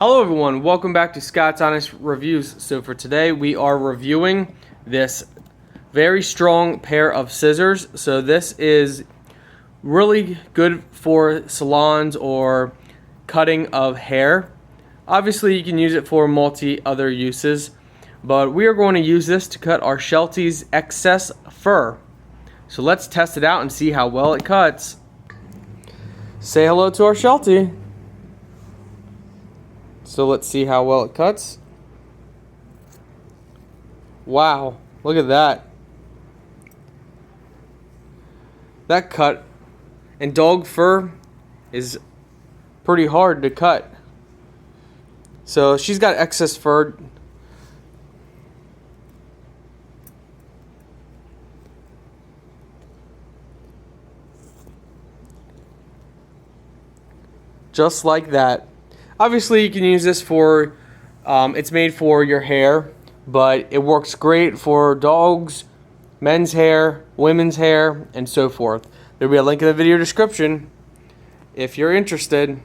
Hello everyone, welcome back to Scott's Honest Reviews. So for today we are reviewing this very strong pair of scissors. So this is really good for salons or cutting of hair. Obviously you can use it for multi other uses, but we are going to use this to cut our Sheltie's excess fur. So let's test it out and see how well it cuts. Say hello to our Sheltie. So let's see how well it cuts. Wow, look at that. That cut. And dog fur is pretty hard to cut. So she's got excess fur. Just like that. Obviously, you can use this for, it's made for your hair, but it works great for dogs, men's hair, women's hair, and so forth. There'll be a link in the video description if you're interested.